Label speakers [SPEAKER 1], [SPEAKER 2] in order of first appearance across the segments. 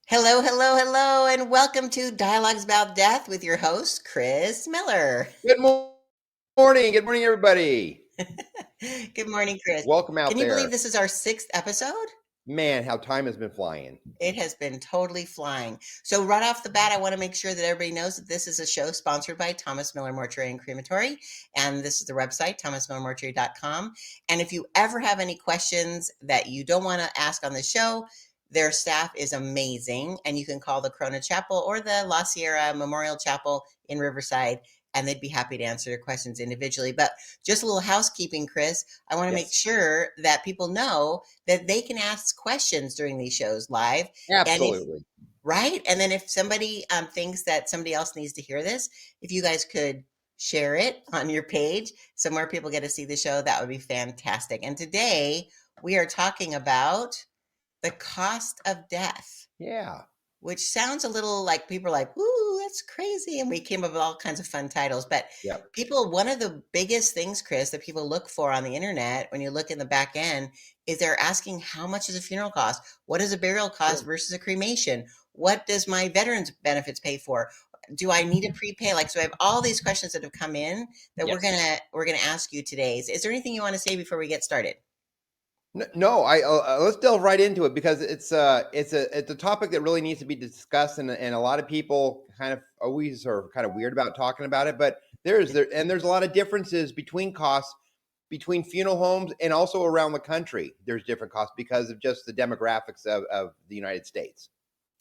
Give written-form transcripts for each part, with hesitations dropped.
[SPEAKER 1] Hello, hello, hello, and welcome to Dialogues About Death with your host, Chris Miller.
[SPEAKER 2] Good morning. Good morning, everybody.
[SPEAKER 1] Good morning, Chris.
[SPEAKER 2] Welcome
[SPEAKER 1] Can
[SPEAKER 2] out
[SPEAKER 1] you believe
[SPEAKER 2] there.
[SPEAKER 1] this is our sixth episode?
[SPEAKER 2] Man, how time has been flying.
[SPEAKER 1] It has been totally flying. So, right off the bat, I want to make sure that everybody knows that this is a show sponsored by Thomas Miller Mortuary and Crematory. And this is the website, thomasmillermortuary.com. And if you ever have any questions that you don't want to ask on the show, their staff is amazing. And you can call the Corona Chapel or the La Sierra Memorial Chapel in Riverside, and they'd be happy to answer your questions individually. But just a little housekeeping, Chris. I want to make
[SPEAKER 2] Yes,
[SPEAKER 1] sure that people know that they can ask questions during these shows live. And if
[SPEAKER 2] absolutely.
[SPEAKER 1] right, and then if somebody thinks that somebody else needs to hear this, if you guys could share it on your page so more people get to see the show, that would be fantastic. And today we are talking about the cost of death,
[SPEAKER 2] Yeah.
[SPEAKER 1] which sounds a little like people are like, "Ooh, that's crazy." And we came up with all kinds of fun titles. But
[SPEAKER 2] Yep.
[SPEAKER 1] people, one of the biggest things, Chris, that people look for on the internet when you look in the back end is they're asking, how much does a funeral cost? What does a burial cost
[SPEAKER 2] Sure.
[SPEAKER 1] versus a cremation? What does my veterans benefits pay for? Do I need to prepay? Like, so I have all these questions that have come in that we're
[SPEAKER 2] Yes.
[SPEAKER 1] gonna we're gonna ask you today. Is there anything you want to say before we get started?
[SPEAKER 2] No, I let's delve right into it because it's a topic that really needs to be discussed, and a lot of people kind of always are kind of weird about talking about it. But there's a lot of differences between costs between funeral homes and also around the country. There's different costs because of just the demographics of the United States.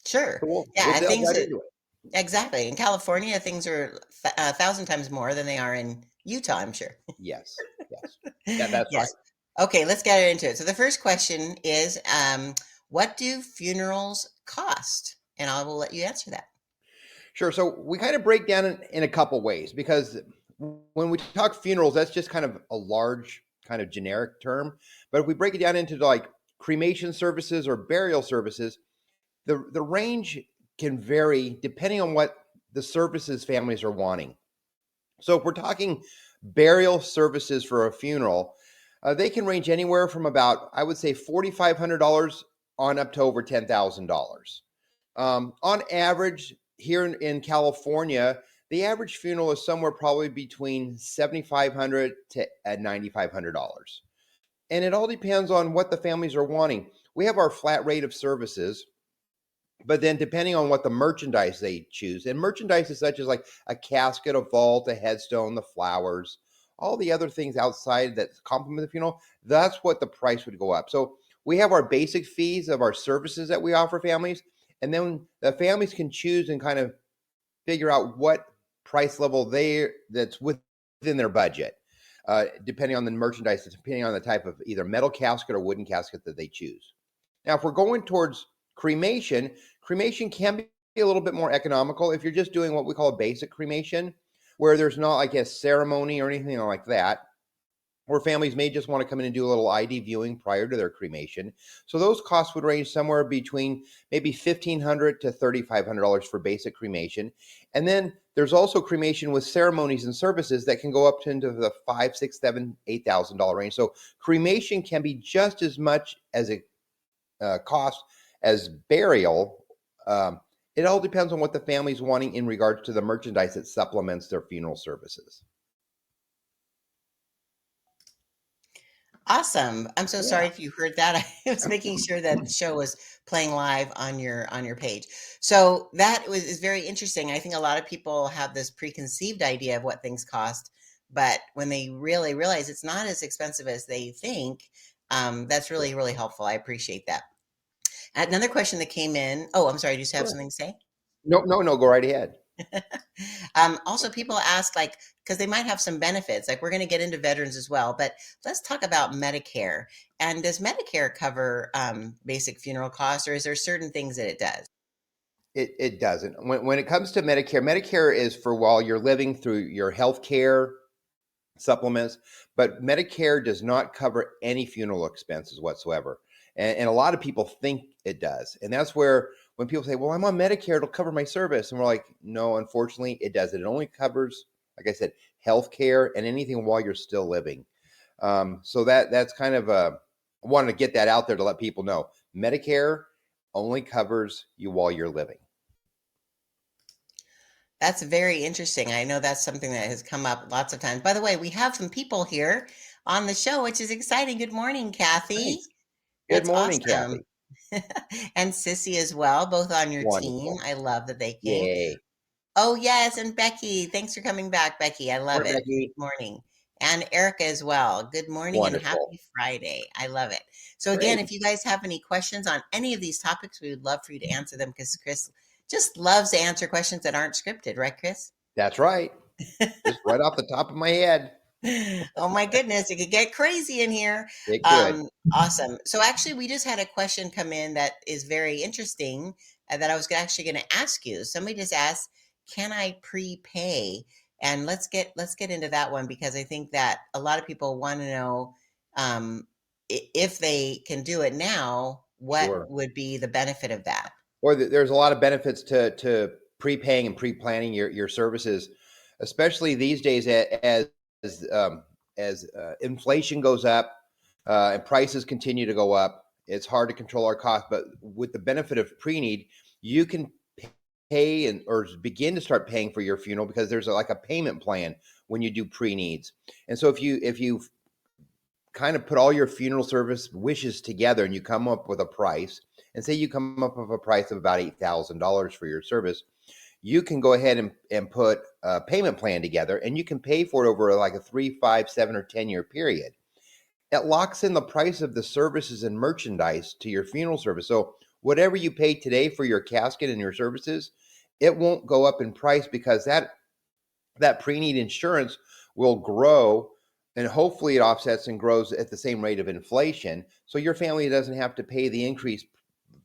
[SPEAKER 1] Sure.
[SPEAKER 2] So we'll
[SPEAKER 1] Yeah, and
[SPEAKER 2] delve
[SPEAKER 1] things
[SPEAKER 2] right
[SPEAKER 1] that
[SPEAKER 2] into it.
[SPEAKER 1] exactly. In California, things are a thousand times more than they are in Utah, I'm sure.
[SPEAKER 2] Yes. Yes. Yeah, that's right.
[SPEAKER 1] Yes. Okay, let's get into it. So the first question is, what do funerals cost? And I will let you answer that.
[SPEAKER 2] Sure. So we kind of break down in a couple ways because when we talk funerals, that's just kind of a large, kind of generic term. But if we break it down into like cremation services or burial services, the range can vary depending on what the services families are wanting. So if we're talking burial services for a funeral, they can range anywhere from about, I would say, $4,500 on up to over $10,000. On average, here in California, the average funeral is somewhere probably between $7,500 to $9,500, and it all depends on what the families are wanting. We have our flat rate of services, but then depending on what the merchandise they choose, and merchandise is such as like a casket, a vault, a headstone, the flowers, all the other things outside that complement the funeral, that's what the price would go up. So we have our basic fees of our services that we offer families, and then the families can choose and kind of figure out what price level that's within their budget, depending on the merchandise, depending on the type of either metal casket or wooden casket that they choose. Now, if we're going towards cremation, cremation can be a little bit more economical if you're just doing what we call a basic cremation, where there's not like a ceremony or anything like that, or families may just want to come in and do a little ID viewing prior to their cremation. So those costs would range somewhere between maybe $1,500 to $3,500 for basic cremation. And then there's also cremation with ceremonies and services that can go up to into the five, six, seven, $8,000 range. So cremation can be just as much as a cost as burial. It all depends on what the family's wanting in regards to the merchandise that supplements their funeral services.
[SPEAKER 1] Awesome. I'm so sorry
[SPEAKER 2] Yeah.
[SPEAKER 1] if you heard that. I was making sure that the show was playing live on your page. So that is very interesting. I think a lot of people have this preconceived idea of what things cost, but when they really realize it's not as expensive as they think, that's
[SPEAKER 2] Sure.
[SPEAKER 1] really, really helpful. I appreciate that. Another question that came in. Oh, I'm sorry. Do you have
[SPEAKER 2] Sure.
[SPEAKER 1] something to say?
[SPEAKER 2] No, no, no. Go right ahead.
[SPEAKER 1] Also, people ask, like, because they might have some benefits. Like, we're going to get into veterans as well, but let's talk about Medicare. And does Medicare cover basic funeral costs, or is there certain things that it does?
[SPEAKER 2] It doesn't. When it comes to Medicare, Medicare is for while you're living through your health care supplements, but Medicare does not cover any funeral expenses whatsoever. And a lot of people think it does. And that's where when people say, well, I'm on Medicare, it'll cover my service. And we're like, no, unfortunately, it doesn't. It only covers, like I said, health care and anything while you're still living. So that's kind of I wanted to get that out there to let people know. Medicare only covers you while you're living.
[SPEAKER 1] That's very interesting. I know that's something that has come up lots of times. By the way, we have some people here on the show, which is exciting. Good morning, Kathy.
[SPEAKER 2] Nice. Good
[SPEAKER 1] That's
[SPEAKER 2] morning,
[SPEAKER 1] awesome.
[SPEAKER 2] Kathy.
[SPEAKER 1] And Sissy as well, both on your team.
[SPEAKER 2] Wonderful.
[SPEAKER 1] I love that they came.
[SPEAKER 2] Yay.
[SPEAKER 1] Oh, yes, and Becky. Thanks for coming back, Becky. I love
[SPEAKER 2] Morning,
[SPEAKER 1] it.
[SPEAKER 2] Becky.
[SPEAKER 1] Good morning. And Erica as well. Good morning and
[SPEAKER 2] Wonderful.
[SPEAKER 1] happy Friday. I love it. So again,
[SPEAKER 2] Great.
[SPEAKER 1] if you guys have any questions on any of these topics, we would love for you to answer them because Chris just loves to answer questions that aren't scripted, right, Chris?
[SPEAKER 2] That's right. Just right off the top of my head.
[SPEAKER 1] Oh my goodness, it could get crazy in here.
[SPEAKER 2] It could.
[SPEAKER 1] Awesome. So actually, we just had a question come in that is very interesting that I was actually going to ask you. Somebody just asked, "Can I prepay?" And let's get into that one because I think that a lot of people want to know um, if they can do it now, what
[SPEAKER 2] Sure.
[SPEAKER 1] would be the benefit of that?
[SPEAKER 2] Or there's a lot of benefits to prepaying and pre-planning your services, especially these days as inflation goes up and prices continue to go up. It's hard to control our costs, but with the benefit of pre-need, you can pay and or begin to start paying for your funeral because there's like a payment plan when you do pre-needs. And so if you kind of put all your funeral service wishes together and you come up with a price, and say you come up with a price of about $8,000 for your service, you can go ahead and put a payment plan together, and you can pay for it over like a 3, 5, 7, or 10-year period. It locks in the price of the services and merchandise to your funeral service. So whatever you pay today for your casket and your services, it won't go up in price because that pre-need insurance will grow, and hopefully it offsets and grows at the same rate of inflation. So your family doesn't have to pay the increased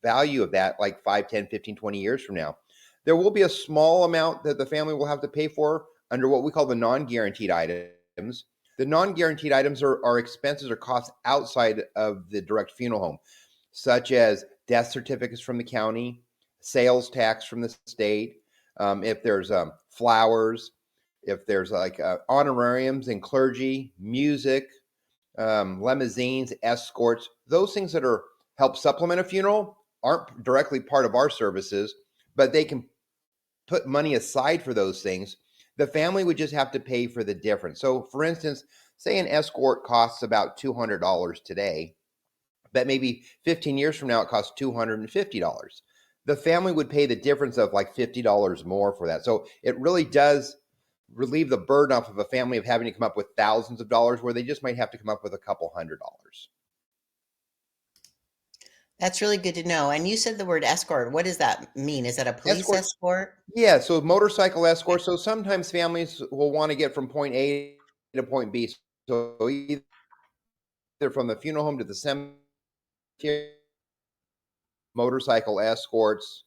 [SPEAKER 2] value of that like 5, 10, 15, 20 years from now. There will be a small amount that the family will have to pay for under what we call the non-guaranteed items. The non-guaranteed items are expenses or costs outside of the direct funeral home, such as death certificates from the county, sales tax from the state, if there's flowers, if there's like honorariums and clergy, music, limousines, escorts, those things that are help supplement a funeral aren't directly part of our services, but they can put money aside for those things. The family would just have to pay for the difference. So, for instance, say an escort costs about $200 today, but maybe 15 years from now it costs $250. The family would pay the difference of like $50 more for that. So, it really does relieve the burden off of a family of having to come up with thousands of dollars where they just might have to come up with a couple $100.
[SPEAKER 1] That's really good to know. And you said the word escort. What does that mean? Is that a police
[SPEAKER 2] Escorts,
[SPEAKER 1] escort?
[SPEAKER 2] yeah. So motorcycle escorts. So sometimes families will want to get from point A to point B. So either from the funeral home to the cemetery, motorcycle escorts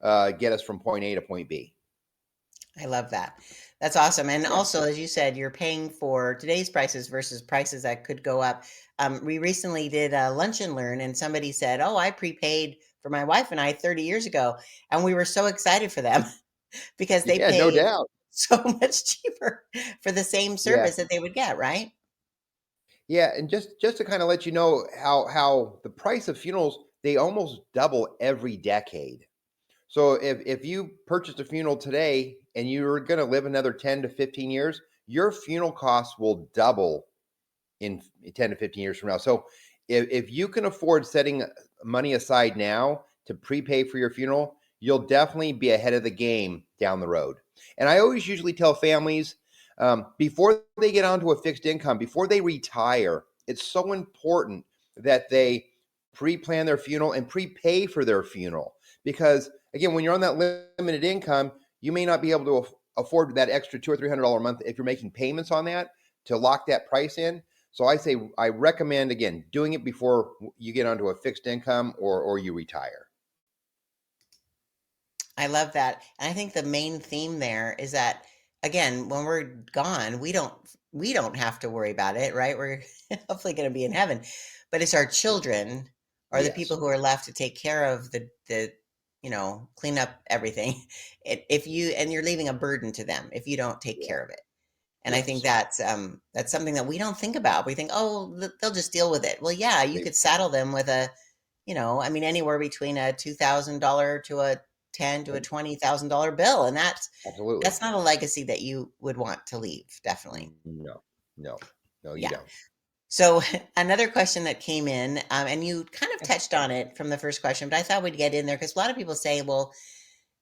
[SPEAKER 2] get us from point A to point B.
[SPEAKER 1] I love that. That's awesome. And
[SPEAKER 2] Yeah.
[SPEAKER 1] also, as you said, you're paying for today's prices versus prices that could go up. We recently did a lunch and learn, and somebody said, "Oh, I prepaid for my wife and I 30 years ago." And we were so excited for them because they
[SPEAKER 2] Yeah, no
[SPEAKER 1] paid
[SPEAKER 2] doubt.
[SPEAKER 1] so much cheaper for the same
[SPEAKER 2] Yeah.
[SPEAKER 1] service that they would get, right?
[SPEAKER 2] Yeah, and just to kind of let you know how the price of funerals, they almost double every decade. So if you purchased a funeral today and you're going to live another 10 to 15 years, your funeral costs will double in 10 to 15 years from now. So if you can afford setting money aside now to prepay for your funeral, you'll definitely be ahead of the game down the road. And I always usually tell families before they get onto a fixed income, before they retire, it's so important that they pre-plan their funeral and prepay for their funeral. Because again, when you're on that limited income, you may not be able to afford that extra $200 or $300 a month if you're making payments on that to lock that price in. So I recommend again doing it before you get onto a fixed income or you retire.
[SPEAKER 1] I love that. And I think the main theme there is that again, when we're gone, we don't have to worry about it, right? We're hopefully going to be in heaven. But it's our children or the people
[SPEAKER 2] Yes.
[SPEAKER 1] who are left to take care of the clean up everything. If you and you're leaving a burden to them if you don't take
[SPEAKER 2] Yeah.
[SPEAKER 1] care of it. And I think
[SPEAKER 2] Yes.
[SPEAKER 1] that's something that we don't think about. We think, "Oh, they'll just deal with it." Well, yeah, you
[SPEAKER 2] They
[SPEAKER 1] could saddle them with I mean, anywhere between a $2,000 to a ten to a $20,000 bill, and
[SPEAKER 2] Absolutely.
[SPEAKER 1] that's not a legacy that you would want to leave, definitely.
[SPEAKER 2] No, no, no, you
[SPEAKER 1] Yeah.
[SPEAKER 2] don't.
[SPEAKER 1] So another question that came in, and you kind of
[SPEAKER 2] Yeah.
[SPEAKER 1] touched on it from the first question, but I thought we'd get in there because a lot of people say, well,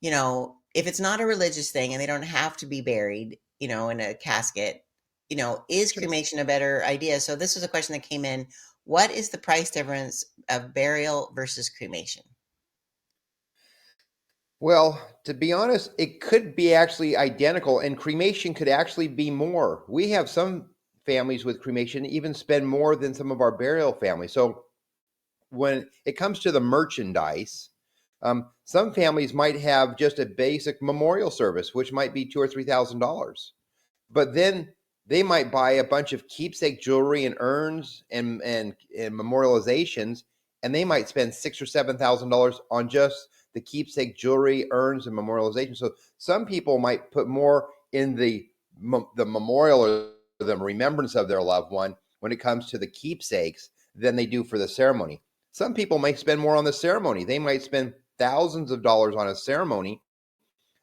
[SPEAKER 1] if it's not a religious thing and they don't have to be buried, in a casket, is
[SPEAKER 2] Sure.
[SPEAKER 1] cremation a better idea? So this was a question that came in. What is the price difference of burial versus cremation?
[SPEAKER 2] Well, to be honest, it could be actually identical, and cremation could actually be more. We have some families with cremation even spend more than some of our burial families. So when it comes to the merchandise, some families might have just a basic memorial service, which might be $2,000 or $3,000. But then they might buy a bunch of keepsake jewelry and urns and memorializations, and they might spend $6,000 or $7,000 on just the keepsake jewelry, urns, and memorialization. So some people might put more in the memorial or the remembrance of their loved one when it comes to the keepsakes than they do for the ceremony. Some people might spend more on the ceremony. They might spend thousands of dollars on a ceremony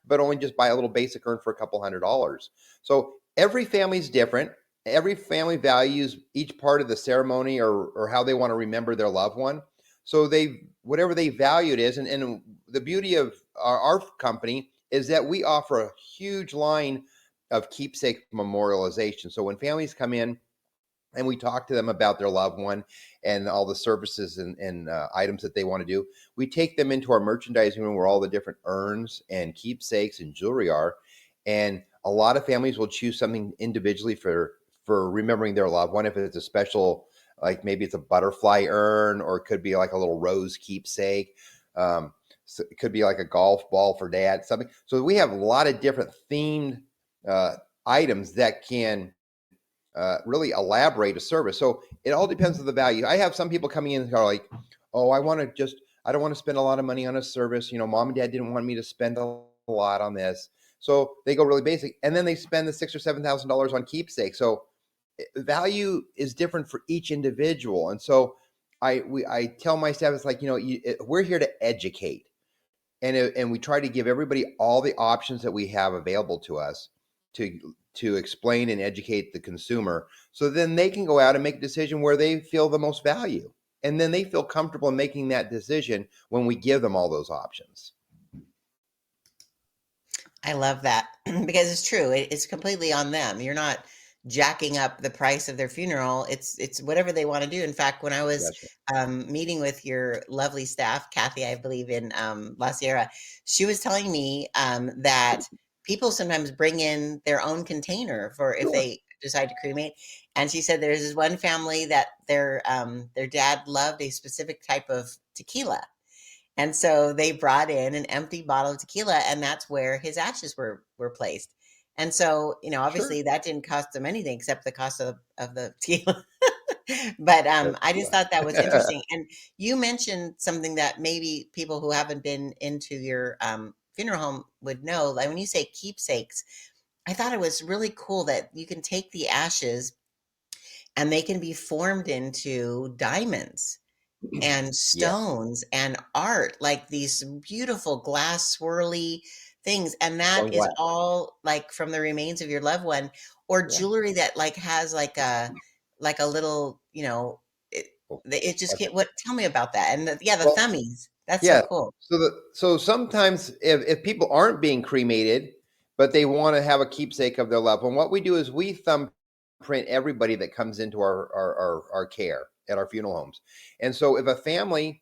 [SPEAKER 2] but only just buy a little basic urn for a couple $100s. So every family's different. Every family values each part of the ceremony or how they want to remember their loved one. So they whatever they value it is, and the beauty of our company is that we offer a huge line of keepsake memorialization. So when families come in and we talk to them about their loved one and all the services and items that they want to do. We take them into our merchandising room where all the different urns and keepsakes and jewelry are, and a lot of families will choose something individually for remembering their loved one. If it's a special, like maybe it's a butterfly urn, or it could be like a little rose keepsake. So it could be like a golf ball for dad, something. So we have a lot of different themed uh, items that can really elaborate a service. So it all depends on the value. I have some people coming in and are like, "Oh, I don't want to spend a lot of money on a service. Mom and dad didn't want me to spend a lot on this." So they go really basic, and then they spend the $6,000 or $7,000 on keepsake. So value is different for each individual, and so I tell my staff, it's like we're here to educate, and we try to give everybody all the options that we have available to us to explain and educate the consumer, so then they can go out and make a decision where they feel the most value, and then they feel comfortable in making that decision when we give them all those options.
[SPEAKER 1] I love that because it's true. It's completely on them. You're not jacking up the price of their funeral. It's whatever they want to do. In fact, when I was
[SPEAKER 2] That's right.
[SPEAKER 1] meeting with your lovely staff, Kathy, I believe in La Sierra, she was telling me that people sometimes bring in their own container for if
[SPEAKER 2] Sure.
[SPEAKER 1] they decide to cremate. And she said there's this one family that their dad loved a specific type of tequila. And so they brought in an empty bottle of tequila, and that's where his ashes were placed. And so,
[SPEAKER 2] Sure.
[SPEAKER 1] obviously that didn't cost them anything except the cost of the tequila. But I just
[SPEAKER 2] Yeah.
[SPEAKER 1] thought that was interesting. And you mentioned something that maybe people who haven't been into your funeral home would know. Like when you say keepsakes, I thought it was really cool that you can take the ashes and they can be formed into diamonds and
[SPEAKER 2] Yes.
[SPEAKER 1] stones and art, like these beautiful glass swirly things, and that
[SPEAKER 2] Going
[SPEAKER 1] is
[SPEAKER 2] glass.
[SPEAKER 1] all, like, from the remains of your loved one, or
[SPEAKER 2] Yeah.
[SPEAKER 1] jewelry that, like, has, like a little, it
[SPEAKER 2] Oh,
[SPEAKER 1] it just
[SPEAKER 2] what's
[SPEAKER 1] can't
[SPEAKER 2] it?
[SPEAKER 1] what tell me about that, and the
[SPEAKER 2] Well,
[SPEAKER 1] thummies. That's so
[SPEAKER 2] yeah.
[SPEAKER 1] cool.
[SPEAKER 2] So sometimes if people aren't being cremated, but they want to have a keepsake of their loved one, what we do is we thumbprint everybody that comes into our care at our funeral homes. And so if a family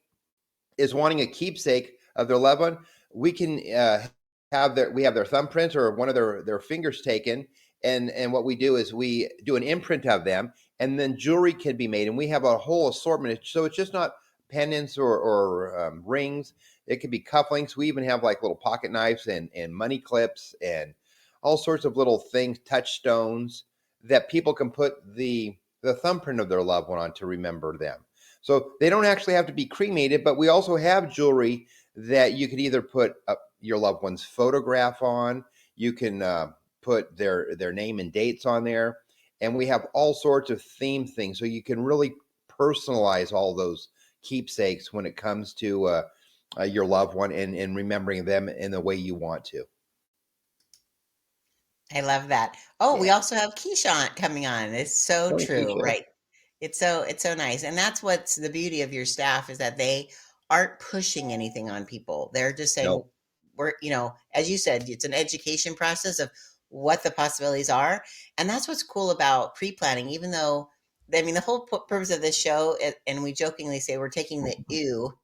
[SPEAKER 2] is wanting a keepsake of their loved one, we can we have their thumbprint or one of their fingers taken, and what we do is we do an imprint of them, and then jewelry can be made, and we have a whole assortment. So it's just not pendants or rings. It could be cufflinks. We even have like little pocket knives and money clips and all sorts of little things, touchstones that people can put the thumbprint of their loved one on to remember them. So they don't actually have to be cremated, but we also have jewelry that you could either put your loved one's photograph on. You can put their name and dates on there, and we have all sorts of theme things, so you can really personalize all those keepsakes when it comes to your loved one and remembering them in the way you want to.
[SPEAKER 1] I love that. Oh, we
[SPEAKER 2] Yeah.
[SPEAKER 1] also have Keyshawn coming on. It's so
[SPEAKER 2] Morning,
[SPEAKER 1] true,
[SPEAKER 2] Keisha.
[SPEAKER 1] right? It's so nice. And that's what's the beauty of your staff is that they aren't pushing anything on people. They're just saying
[SPEAKER 2] No.
[SPEAKER 1] we're, as you said, it's an education process of what the possibilities are. And that's what's cool about pre-planning, even though I mean the whole purpose of this show, and we jokingly say we're taking the ew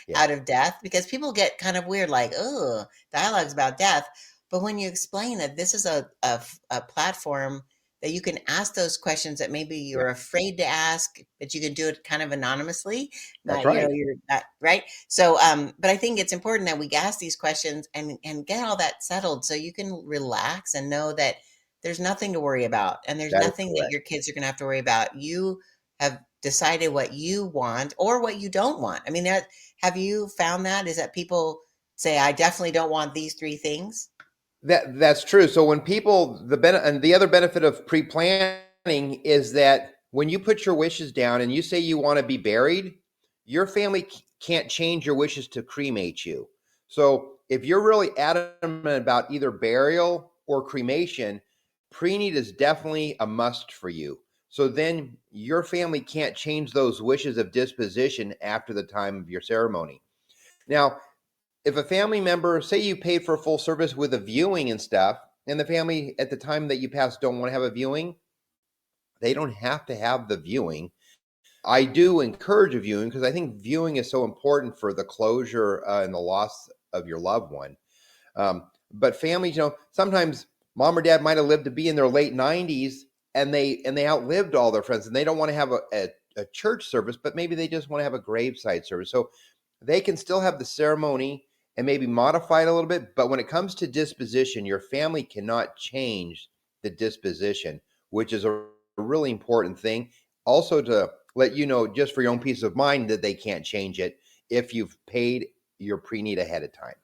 [SPEAKER 2] Yeah.
[SPEAKER 1] out of death because people get kind of weird, like, oh, dialogues about death. But when you explain that this is a platform that you can ask those questions that maybe
[SPEAKER 2] Yeah.
[SPEAKER 1] you're afraid to ask, but you can do it kind of anonymously.
[SPEAKER 2] That's
[SPEAKER 1] Not,
[SPEAKER 2] right.
[SPEAKER 1] you're not right. So, but I think it's important that we ask these questions and get all that settled so you can relax and know that there's nothing to worry about and there's
[SPEAKER 2] That is
[SPEAKER 1] nothing that
[SPEAKER 2] correct.
[SPEAKER 1] your kids are going to have to worry about. You have decided what you want or what you don't want. I mean, have you found that? Is that people say, I definitely don't want these three things?
[SPEAKER 2] That's true. So when people and the other benefit of pre-planning is that when you put your wishes down and you say you want to be buried, your family can't change your wishes to cremate you. So if you're really adamant about either burial or cremation, pre-need is definitely a must for you. So then your family can't change those wishes of disposition after the time of your ceremony. Now, if a family member, say you paid for a full service with a viewing and stuff, and the family at the time that you pass don't want to have a viewing, they don't have to have the viewing. I do encourage a viewing because I think viewing is so important for the closure and the loss of your loved one. But families, sometimes mom or dad might have lived to be in their late 90s and they outlived all their friends and they don't want to have a church service, but maybe they just want to have a graveside service. So they can still have the ceremony and maybe modify it a little bit. But when it comes to disposition, your family cannot change the disposition, which is a really important thing. Also, to let you know, just for your own peace of mind, that they can't change it if you've paid your pre-need ahead of time.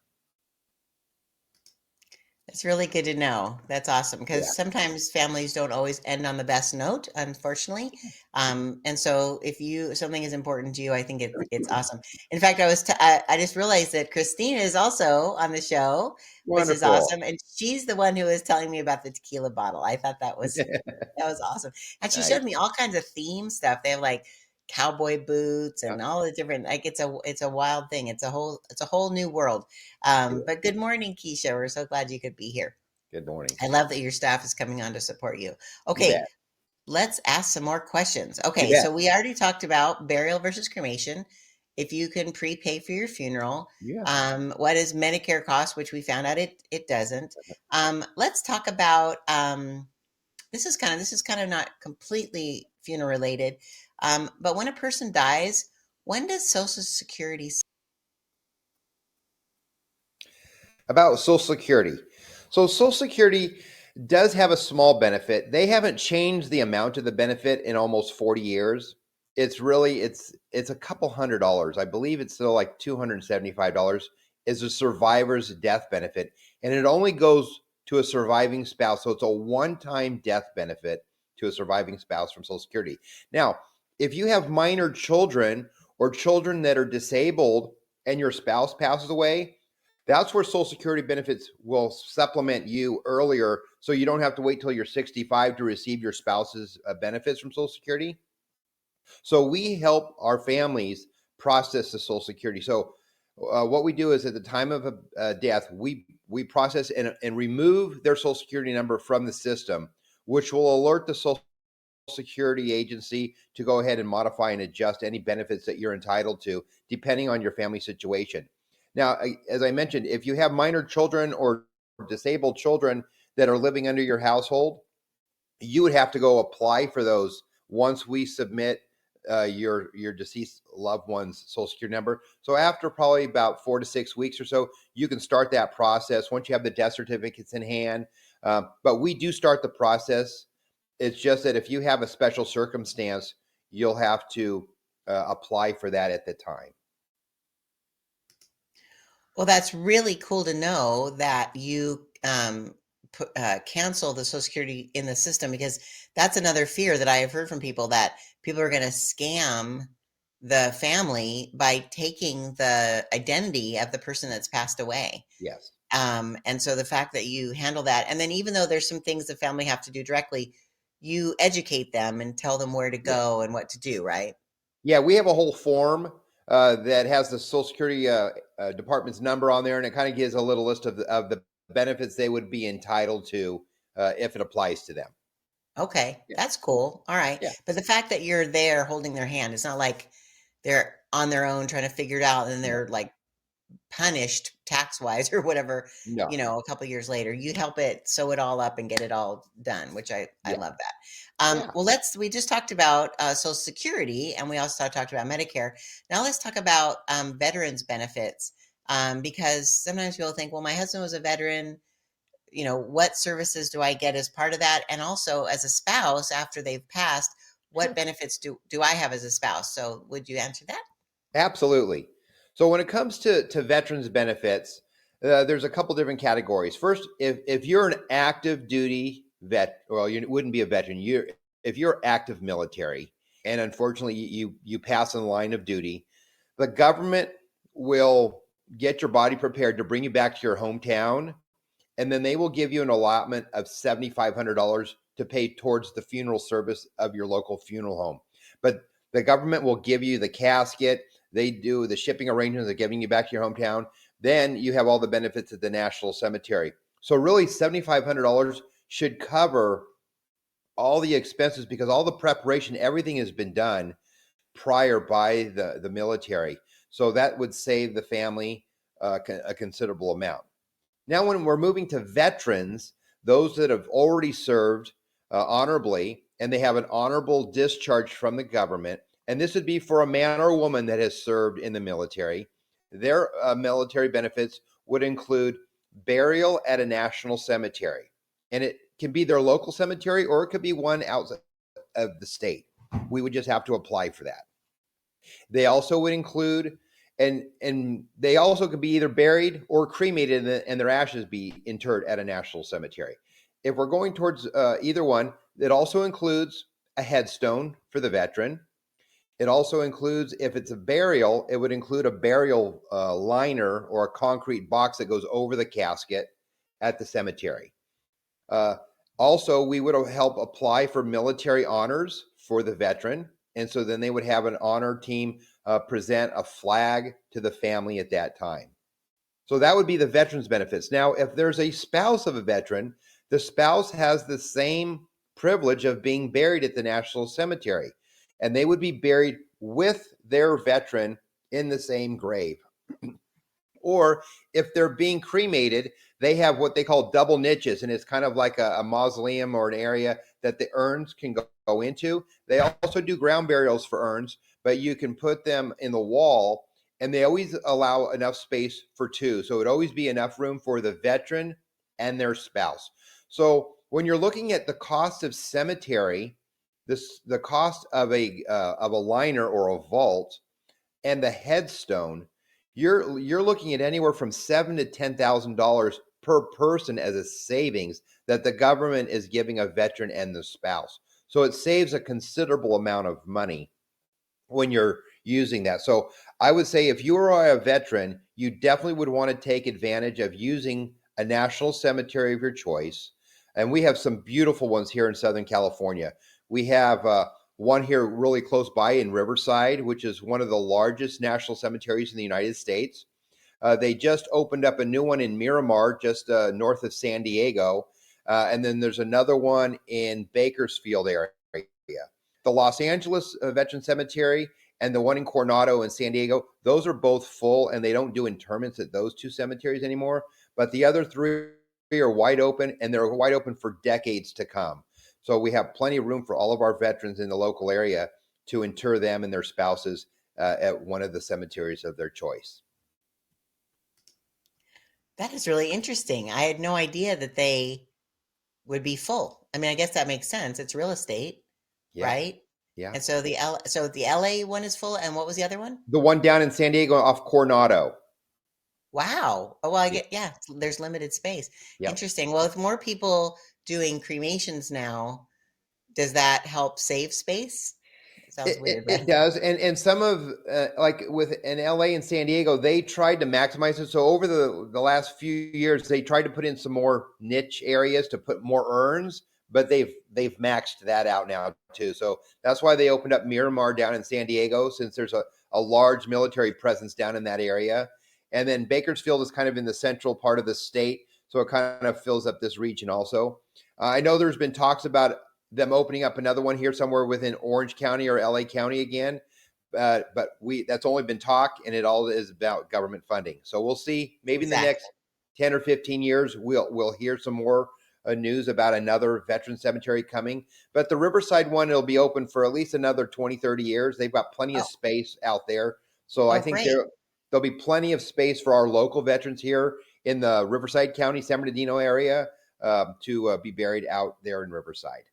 [SPEAKER 1] It's really good to know. That's awesome because
[SPEAKER 2] Yeah.
[SPEAKER 1] sometimes families don't always end on the best note, unfortunately. And so if something is important to you, I think it's awesome. In fact, I just realized that Christina is also on the show, which is
[SPEAKER 2] Wonderful.
[SPEAKER 1] awesome. And she's the one who was telling me about the tequila bottle. I thought that was awesome. And she showed
[SPEAKER 2] Nice.
[SPEAKER 1] me all kinds of theme stuff. They have like cowboy boots
[SPEAKER 2] Yeah.
[SPEAKER 1] and all the different, like it's a wild thing. It's a whole new world. But good morning, Keisha. We're so glad you could be here.
[SPEAKER 2] Good morning.
[SPEAKER 1] I love that your staff is coming on to support you.
[SPEAKER 2] You
[SPEAKER 1] Okay,
[SPEAKER 2] bet.
[SPEAKER 1] let's ask some more questions.
[SPEAKER 2] You
[SPEAKER 1] Okay,
[SPEAKER 2] bet.
[SPEAKER 1] so we already talked about burial versus cremation. If you can prepay for your funeral,
[SPEAKER 2] Yeah.
[SPEAKER 1] what is Medicare cost, which we found out it doesn't. Let's talk about this is kind of not completely funeral related, but when a person dies, when does Social Security?
[SPEAKER 2] About Social Security. So Social Security does have a small benefit. They haven't changed the amount of the benefit in almost 40 years. It's a couple $100. I believe it's still like $275 is a survivor's death benefit. And it only goes to a surviving spouse. So it's a one-time death benefit to a surviving spouse from Social Security. Now, if you have minor children or children that are disabled and your spouse passes away, that's where Social Security benefits will supplement you earlier, so you don't have to wait till you're 65 to receive your spouse's benefits from Social Security. So we help our families process the Social Security. So what we do is at the time of a death, we process and remove their Social Security number from the system, which will alert the Social Security agency to go ahead and modify and adjust any benefits that you're entitled to, depending on your family situation. Now, as I mentioned, if you have minor children or disabled children that are living under your household, you would have to go apply for those once we submit your deceased loved one's Social Security number. So after probably about 4 to 6 weeks or so, you can start that process once you have the death certificates in hand. But we do start the process. It's just that if you have a special circumstance, you'll have to apply for that at the time.
[SPEAKER 1] Well, that's really cool to know that you cancel the Social Security in the system because that's another fear that I have heard from people that people are going to scam the family by taking the identity of the person that's passed away.
[SPEAKER 2] Yes.
[SPEAKER 1] And so the fact that you handle that, and then even though there's some things the family have to do directly, you educate them and tell them where to
[SPEAKER 2] Yeah.
[SPEAKER 1] go and what to do, right?
[SPEAKER 2] Yeah, we have a whole form that has the Social Security Department's number on there, and it kind of gives a little list of the benefits they would be entitled to if it applies to them.
[SPEAKER 1] Okay,
[SPEAKER 2] Yeah.
[SPEAKER 1] that's cool. All right.
[SPEAKER 2] Yeah.
[SPEAKER 1] But the fact that you're there holding their hand, it's not like they're on their own trying to figure it out and
[SPEAKER 2] No.
[SPEAKER 1] they're like punished tax wise or whatever,
[SPEAKER 2] No.
[SPEAKER 1] a couple years later. You help it sew it all up and get it all done, which I
[SPEAKER 2] Yeah.
[SPEAKER 1] love that.
[SPEAKER 2] Yeah.
[SPEAKER 1] Well, we just talked about Social Security and we also talked about Medicare. Now let's talk about veterans benefits, because sometimes people think, well, my husband was a veteran. What services do I get as part of that? And also as a spouse after they've passed, what
[SPEAKER 2] Sure.
[SPEAKER 1] benefits do I have as a spouse? So would you answer that?
[SPEAKER 2] Absolutely. So when it comes to veterans benefits, there's a couple different categories. First, if you're an active duty vet, well, you wouldn't be a veteran. If you're active military, and unfortunately you pass in the line of duty, the government will get your body prepared to bring you back to your hometown, and then they will give you an allotment of $7,500 to pay towards the funeral service of your local funeral home. But the government will give you the casket. They do the shipping arrangements of giving you back to your hometown. Then you have all the benefits at the National Cemetery. So really, $7,500 should cover all the expenses because all the preparation, everything has been done prior by the military. So that would save the family a considerable amount. Now, when we're moving to veterans, those that have already served honorably and they have an honorable discharge from the government, and this would be for a man or a woman that has served in the military, their military benefits would include burial at a national cemetery. And it can be their local cemetery or it could be one outside of the state. We would just have to apply for that. They also would include, and they also could be either buried or cremated, and their ashes be interred at a national cemetery. If we're going towards either one, it also includes a headstone for the veteran. It also includes, if it's a burial, it would include a burial liner or a concrete box that goes over the casket at the cemetery. Uh, Also, we would help apply for military honors for the veteran. And so then they would have an honor team present a flag to the family at that time. So that would be the veterans benefits. Now, if there's a spouse of a veteran, the spouse has the same privilege of being buried at the National Cemetery, and they would be buried with their veteran in the same grave. Or if they're being cremated, they have what they call double niches, and it's kind of like a mausoleum or an area that the urns can go into. They also do ground burials for urns, but you can put them in the wall, and they always allow enough space for two. So it'd always be enough room for the veteran and their spouse. So when you're looking at the cost of cemetery, the cost of a liner or a vault and the headstone, you're looking at anywhere from $7,000 to $10,000 per person as a savings that the government is giving a veteran and the spouse. So it saves a considerable amount of money when you're using that. So I would say if you are a veteran, you definitely would want to take advantage of using a national cemetery of your choice. And we have some beautiful ones here in Southern California. We have one here really close by in Riverside, which is one of the largest national cemeteries in the United States. They just opened up a new one in Miramar, just north of San Diego. And then there's another one in Bakersfield area. The Los Angeles Veteran Cemetery and the one in Coronado in San Diego, those are both full and they don't do interments at those two cemeteries anymore. But the other three are wide open and they're wide open for decades to come. So we have plenty of room for all of our veterans in the local area to inter them and their spouses at one of the cemeteries of their choice.
[SPEAKER 1] That is really interesting. I had no idea that they would be full. I mean, I guess that makes sense. It's real estate,
[SPEAKER 2] Yeah,
[SPEAKER 1] right?
[SPEAKER 2] yeah.
[SPEAKER 1] And so the LA one is full, and what was the other one?
[SPEAKER 2] The one down in San Diego off Coronado.
[SPEAKER 1] Wow. Oh, well, I
[SPEAKER 2] Yeah,
[SPEAKER 1] get, yeah, there's limited space.
[SPEAKER 2] yep.
[SPEAKER 1] Interesting. Well, with more people doing cremations now, does that help save space? sounds weird, but
[SPEAKER 2] It does, and some of like with in LA and San Diego, they tried to maximize it. So over the last few years, they tried to put in some more niche areas to put more urns, but they've maxed that out now too. So that's why they opened up Miramar down in San Diego, since there's a large military presence down in that area. And then Bakersfield is kind of in the central part of the state, so it kind of fills up this region also. I know there's been talks about them opening up another one here somewhere within Orange County or LA County again. But that's only been talk, and it all is about government funding. So we'll see. Maybe in the
[SPEAKER 1] exactly.
[SPEAKER 2] next 10 or 15 years, we'll hear some more news about another veteran cemetery coming. But the Riverside one, it'll be open for at least another 20, 30 years. They've got plenty of
[SPEAKER 1] Oh,
[SPEAKER 2] space out there. So I
[SPEAKER 1] oh,
[SPEAKER 2] think
[SPEAKER 1] great.
[SPEAKER 2] there'll be plenty of space for our local veterans here in the Riverside County, San Bernardino area to be buried out there in Riverside.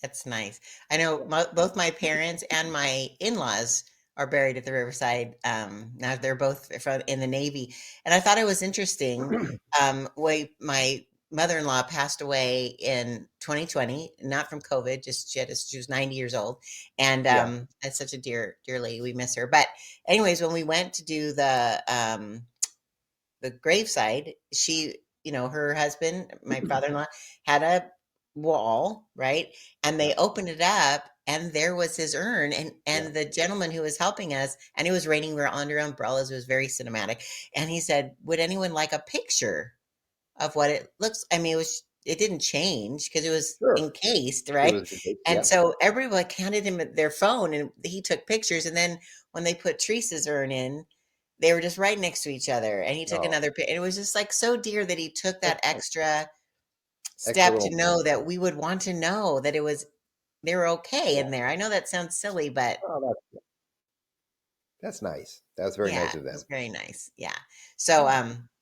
[SPEAKER 1] That's nice. I know both my parents and my in-laws are buried at the Riverside. Now they're both from in the Navy, and I thought it was interesting. Way my mother-in-law passed away in 2020, not from COVID, just she was 90 years old, and
[SPEAKER 2] Yeah.
[SPEAKER 1] that's such a dear lady. We miss her. But anyways, when we went to do the graveside, her husband, my father-in-law, had a wall, right? And
[SPEAKER 2] Yeah.
[SPEAKER 1] they opened it up and there was his urn and
[SPEAKER 2] Yeah.
[SPEAKER 1] the gentleman who was helping us, and it was raining, we were under umbrellas, it was very cinematic. And he said, "Would anyone like a picture of what it looks?" I mean, it didn't change because it was
[SPEAKER 2] Sure.
[SPEAKER 1] encased,
[SPEAKER 2] It
[SPEAKER 1] right?
[SPEAKER 2] was the case.
[SPEAKER 1] And
[SPEAKER 2] Yeah.
[SPEAKER 1] so everyone handed him their phone and he took pictures. And then when they put Teresa's urn in, they were just right next to each other, and he took
[SPEAKER 2] Oh,
[SPEAKER 1] another pic, and it was just, like, so dear that he took that
[SPEAKER 2] that's nice.
[SPEAKER 1] extra
[SPEAKER 2] Extra
[SPEAKER 1] step to
[SPEAKER 2] little.
[SPEAKER 1] know that we would want to know that they were okay
[SPEAKER 2] Yeah.
[SPEAKER 1] in there. I know that sounds silly, but
[SPEAKER 2] Oh, that's nice. That's very
[SPEAKER 1] yeah,
[SPEAKER 2] nice of
[SPEAKER 1] it was
[SPEAKER 2] them.
[SPEAKER 1] very nice. Yeah. So,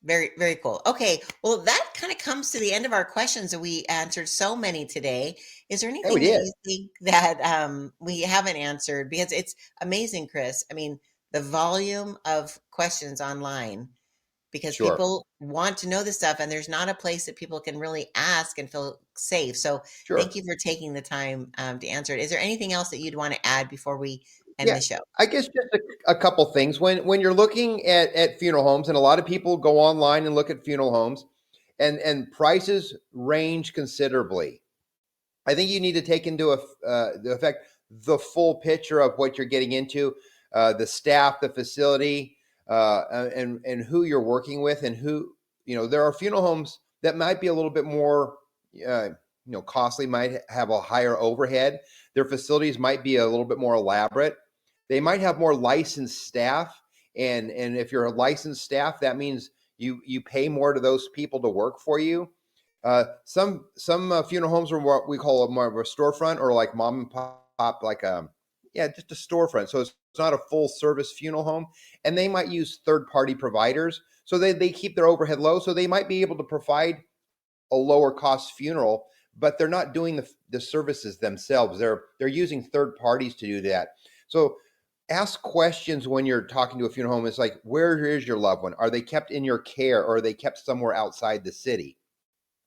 [SPEAKER 1] very, very cool. Okay, well, that kinda comes to the end of our questions, and we answered so many today. Is there
[SPEAKER 2] Yeah, we
[SPEAKER 1] anything that
[SPEAKER 2] did.
[SPEAKER 1] you think that, we haven't answered? Because it's amazing, Chris. I mean, the volume of questions online, because
[SPEAKER 2] Sure.
[SPEAKER 1] people want to know this stuff and there's not a place that people can really ask and feel safe. So thank
[SPEAKER 2] Sure.
[SPEAKER 1] you for taking the time to answer it. Is there anything else that you'd want to add before we end
[SPEAKER 2] Yeah.
[SPEAKER 1] the show?
[SPEAKER 2] I guess just a couple things. When you're looking at funeral homes, and a lot of people go online and look at funeral homes, and prices range considerably. I think you need to take into the effect the full picture of what you're getting into, the staff, the facility, and who you're working with, and who There are funeral homes that might be a little bit more, costly, might have a higher overhead. Their facilities might be a little bit more elaborate. They might have more licensed staff, and if you're a licensed staff, that means you pay more to those people to work for you. Some funeral homes are what we call more of a storefront, or like mom and pop, like yeah, just a storefront. So it's not a full service funeral home, and they might use third party providers. So they keep their overhead low, so they might be able to provide a lower cost funeral, but they're not doing the services themselves. They're using third parties to do that. So ask questions when you're talking to a funeral home. It's like, where is your loved one? Are they kept in your care, or are they kept somewhere outside the city?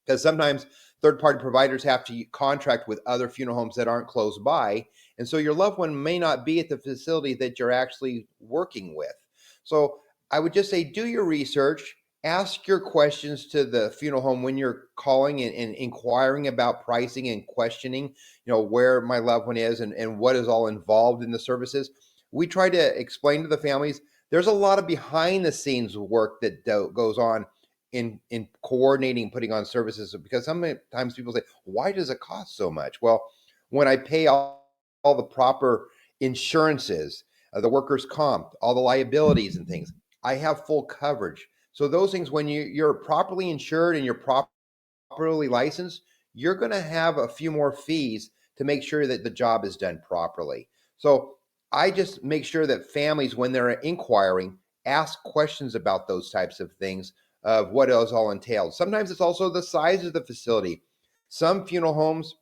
[SPEAKER 2] Because sometimes third party providers have to contract with other funeral homes that aren't close by. And so your loved one may not be at the facility that you're actually working with. So I would just say, do your research, ask your questions to the funeral home when you're calling and inquiring about pricing and questioning, where my loved one is, and what is all involved in the services. We try to explain to the families there's a lot of behind the scenes work that goes on in coordinating, putting on services, because sometimes people say, why does it cost so much? Well, when I pay all the proper insurances, the workers comp, all the liabilities and things, I have full coverage. So those things, when you're properly insured and you're properly licensed, you're going to have a few more fees to make sure that the job is done properly. So I just make sure that families, when they're inquiring, ask questions about those types of things, of what else all entailed. Sometimes it's also the size of the facility. Some funeral homes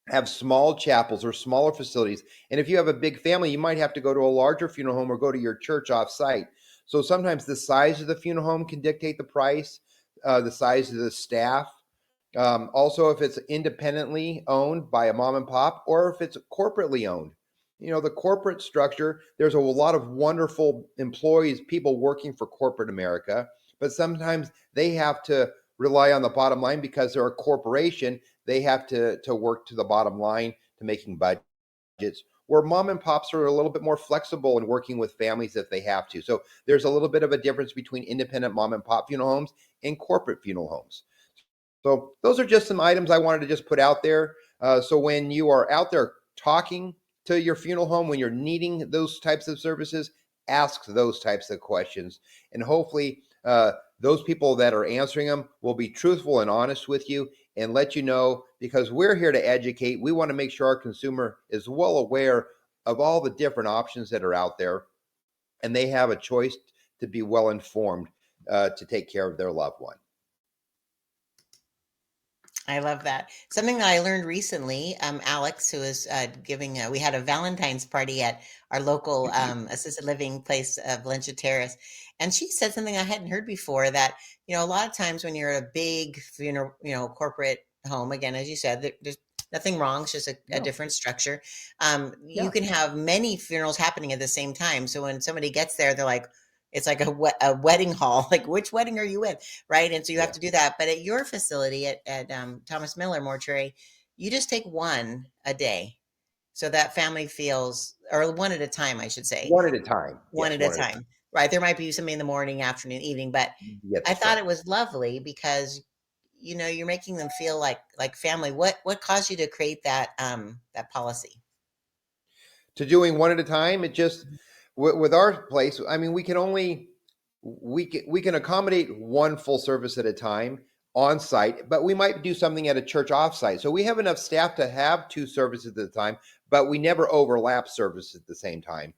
[SPEAKER 2] have small chapels or smaller facilities. And if you have a big family, you might have to go to a larger funeral home or go to your church off site. So sometimes the size of the funeral home can dictate the price, the size of the staff. Also, if it's independently owned by a mom and pop, or if it's corporately owned. The corporate structure, there's a lot of wonderful employees, people working for corporate America, but sometimes they have to rely on the bottom line because they're a corporation. They have to work to the bottom line to making budgets, where mom and pops are a little bit more flexible in working with families if they have to. So there's a little bit of a difference between independent mom and pop funeral homes and corporate funeral homes. So those are just some items I wanted to just put out there. So when you are out there talking to your funeral home, when you're needing those types of services, ask those types of questions. And hopefully, those people that are answering them will be truthful and honest with you and let you know, because we're here to educate. We want to make sure our consumer is well aware of all the different options that are out there, and they have a choice to be well informed to take care of their loved one.
[SPEAKER 1] I love that. Something that I learned recently, Alex, who is giving, we had a Valentine's party at our local assisted living place, Valencia Terrace, and she said something I hadn't heard before, that, a lot of times when you're at a big funeral, corporate home, again, as you said, there's nothing wrong, it's just a
[SPEAKER 2] No.
[SPEAKER 1] different structure. You
[SPEAKER 2] Yeah.
[SPEAKER 1] can have many funerals happening at the same time. So when somebody gets there, they're like, it's like a wedding hall. Like, which wedding are you in? Right. And so you have
[SPEAKER 2] Yeah.
[SPEAKER 1] to do that. But at your facility at Thomas Miller Mortuary, you just take one a day. So that family feels, or one at a time, I should say,
[SPEAKER 2] One at a time.
[SPEAKER 1] one
[SPEAKER 2] Yes,
[SPEAKER 1] at a
[SPEAKER 2] one at a time.
[SPEAKER 1] time. Right. There might be somebody in the morning, afternoon, evening, but
[SPEAKER 2] Yeah,
[SPEAKER 1] I
[SPEAKER 2] that's
[SPEAKER 1] thought
[SPEAKER 2] right.
[SPEAKER 1] it was lovely because, you're making them feel like family. What caused you to create that policy?
[SPEAKER 2] To doing one at a time, it just with our place. I mean, we can accommodate one full service at a time on site, but we might do something at a church off site. So we have enough staff to have two services at a time, but we never overlap services at the same time.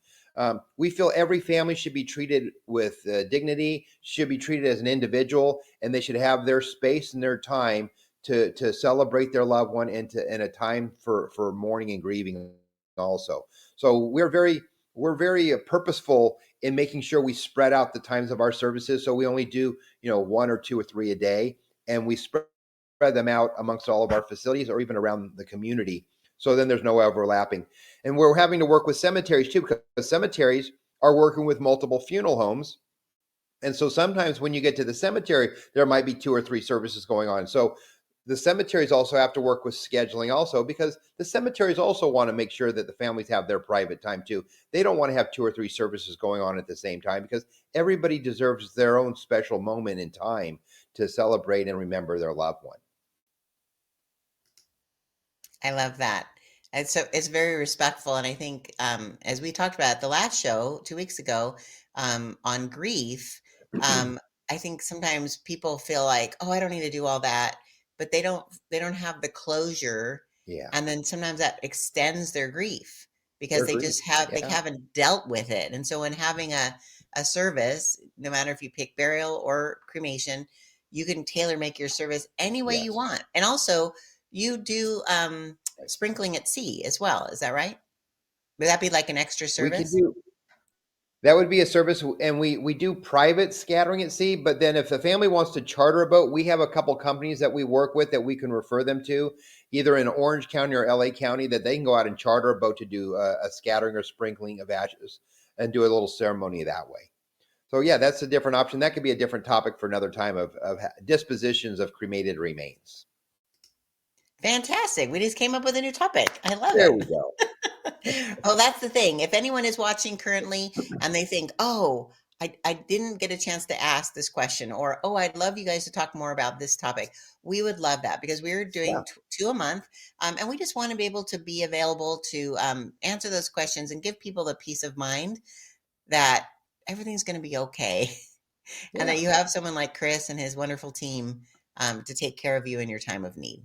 [SPEAKER 2] We feel every family should be treated with dignity, should be treated as an individual, and they should have their space and their time to celebrate their loved one and a time for mourning and grieving also. So we're very purposeful in making sure we spread out the times of our services. So we only do, one or two or three a day, and we spread them out amongst all of our facilities or even around the community. So then there's no overlapping. And we're having to work with cemeteries too, because cemeteries are working with multiple funeral homes. And so sometimes when you get to the cemetery, there might be two or three services going on. So the cemeteries also have to work with scheduling also, because the cemeteries also want to make sure that the families have their private time too. They don't want to have two or three services going on at the same time, because everybody deserves their own special moment in time to celebrate and remember their loved one.
[SPEAKER 1] I love that. And so it's very respectful. And I think, as we talked about at the last show 2 weeks ago, on grief, um, I think sometimes people feel like, oh, I don't need to do all that, but they don't have the closure.
[SPEAKER 2] Yeah,
[SPEAKER 1] And then sometimes that extends their grief because
[SPEAKER 2] their
[SPEAKER 1] they
[SPEAKER 2] grief.
[SPEAKER 1] just they
[SPEAKER 2] Yeah,
[SPEAKER 1] haven't dealt with it. And so in having a service, no matter if you pick burial or cremation, you can tailor make your service any way you
[SPEAKER 2] yes.
[SPEAKER 1] want. And also you do sprinkling at sea as well. Is that right? Would that be like an extra
[SPEAKER 2] We can
[SPEAKER 1] service?
[SPEAKER 2] do that. Would be a service, and we do private scattering at sea. But then, if the family wants to charter a boat, we have a couple companies that we work with that we can refer them to, either in Orange County or LA County, that they can go out and charter a boat to do a scattering or sprinkling of ashes and do a little ceremony that way. So yeah, that's a different option. That could be a different topic for another time of dispositions of cremated remains.
[SPEAKER 1] Fantastic. We just came up with a new topic. I love
[SPEAKER 2] There
[SPEAKER 1] it.
[SPEAKER 2] we go.
[SPEAKER 1] Well, that's the thing. If anyone is watching currently and they think, oh, I didn't get a chance to ask this question, or, oh, I'd love you guys to talk more about this topic, we would love that because we're
[SPEAKER 2] Yeah,
[SPEAKER 1] doing two a month. And we just want to be able to be available to answer those questions and give people the peace of mind that everything's going to be okay. And
[SPEAKER 2] yeah,
[SPEAKER 1] that you have someone like Chris and his wonderful team to take care of you in your time of need.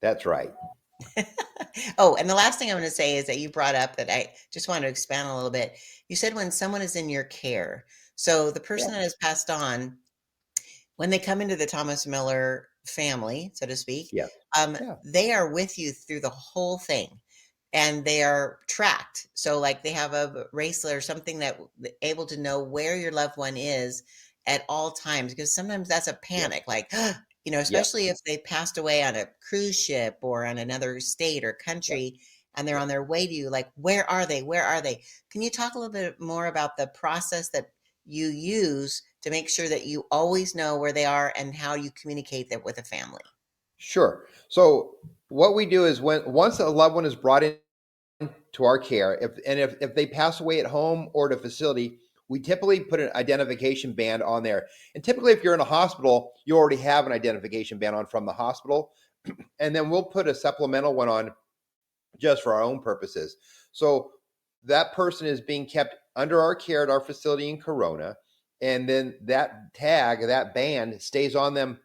[SPEAKER 2] that's right.
[SPEAKER 1] Oh, and the last thing I'm going to say is that you brought up that I just want to expand a little bit. You said when someone is in your care, so the
[SPEAKER 2] Yeah,
[SPEAKER 1] person that has passed on, when they come into the Thomas Miller family, so to speak,
[SPEAKER 2] yes, yeah,
[SPEAKER 1] they are with you through the whole thing and they are tracked. So like they have a bracelet or something that able to know where your loved one is at all times, because sometimes that's a
[SPEAKER 2] yes,
[SPEAKER 1] panic, like,
[SPEAKER 2] yes,
[SPEAKER 1] especially if they passed away on a cruise ship or on another state or
[SPEAKER 2] yes.
[SPEAKER 1] country, and they're on their way to you, like, where are they? Where are they? Can you talk a little bit more about the process that you use to make sure that you always know where they are and how you communicate that with a family?
[SPEAKER 2] Sure. So what we do is once a loved one is brought in to our care, if they pass away at home or at a facility, we typically put an identification band on there. And typically, if you're in a hospital, you already have an identification band on from the hospital, and then we'll put a supplemental one on just for our own purposes. So that person is being kept under our care at our facility in Corona, and then that tag, that band, stays on them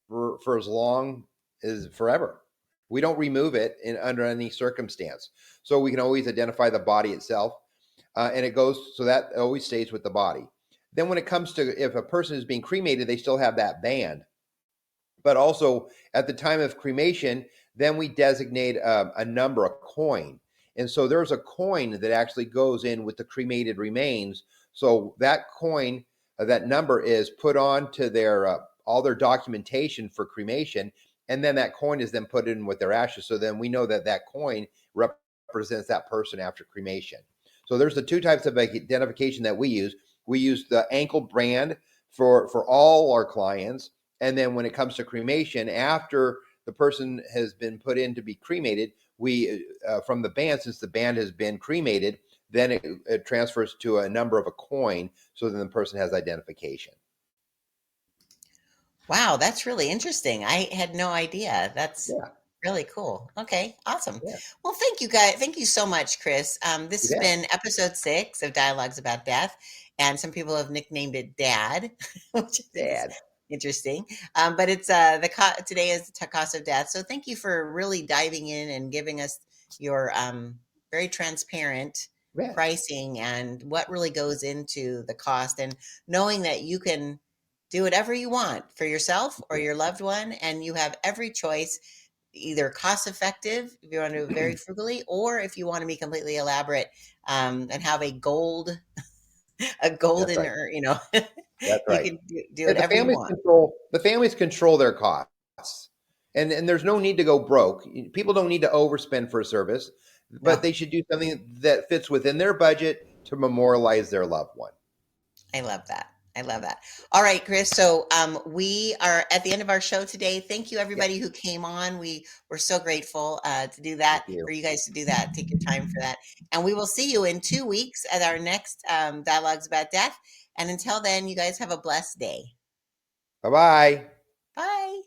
[SPEAKER 2] for as long as forever. We don't remove it under any circumstance. So we can always identify the body itself, and it goes so that always stays with the body. Then when it comes to if a person is being cremated, they still have that band. But also at the time of cremation, then we designate a number, a coin. And so there's a coin that actually goes in with the cremated remains. So that coin, that number is put on to their all their documentation for cremation, and then that coin is then put in with their ashes. So then we know that that coin represents that person after cremation. So there's the two types of identification that we use. We use the ankle brand for all our clients, and then when it comes to cremation, after the person has been put in to be cremated, we from the band, since the band has been cremated, then it transfers to a number of a coin, so then the person has identification.
[SPEAKER 1] Wow, that's really interesting. I had no idea. That's
[SPEAKER 2] Yeah,
[SPEAKER 1] really cool. Okay, awesome.
[SPEAKER 2] yeah,
[SPEAKER 1] Well, thank you guys. Thank you so much, Chris. This
[SPEAKER 2] you
[SPEAKER 1] has
[SPEAKER 2] bet.
[SPEAKER 1] been episode 6 of Dialogues About Death, and some people have nicknamed it Dad, which I think is
[SPEAKER 2] Dad.
[SPEAKER 1] interesting. But it's today is the cost of death. So thank you for really diving in and giving us your very transparent
[SPEAKER 2] Yeah,
[SPEAKER 1] pricing and what really goes into the cost, and knowing that you can do whatever you want for yourself or your loved one, and you have every choice, either cost effective if you want to do it very frugally, or if you want to be completely elaborate, and have a
[SPEAKER 2] that's
[SPEAKER 1] golden,
[SPEAKER 2] right.
[SPEAKER 1] or
[SPEAKER 2] That's
[SPEAKER 1] you
[SPEAKER 2] right.
[SPEAKER 1] can do
[SPEAKER 2] And
[SPEAKER 1] whatever you want.
[SPEAKER 2] the families control their costs. And there's no need to go broke. People don't need to overspend for a service, but
[SPEAKER 1] No,
[SPEAKER 2] they should do something that fits within their budget to memorialize their loved one.
[SPEAKER 1] I love that. I love that. All right, Chris. So we are at the end of our show today. Thank you,
[SPEAKER 2] Yep.
[SPEAKER 1] everybody who came on. We were so grateful to do
[SPEAKER 2] Thank
[SPEAKER 1] that,
[SPEAKER 2] you.
[SPEAKER 1] for you guys to do that. Take your time for that. And we will see you in 2 weeks at our next Dialogues About Death. And until then, you guys have a blessed day.
[SPEAKER 2] Bye bye.
[SPEAKER 1] Bye.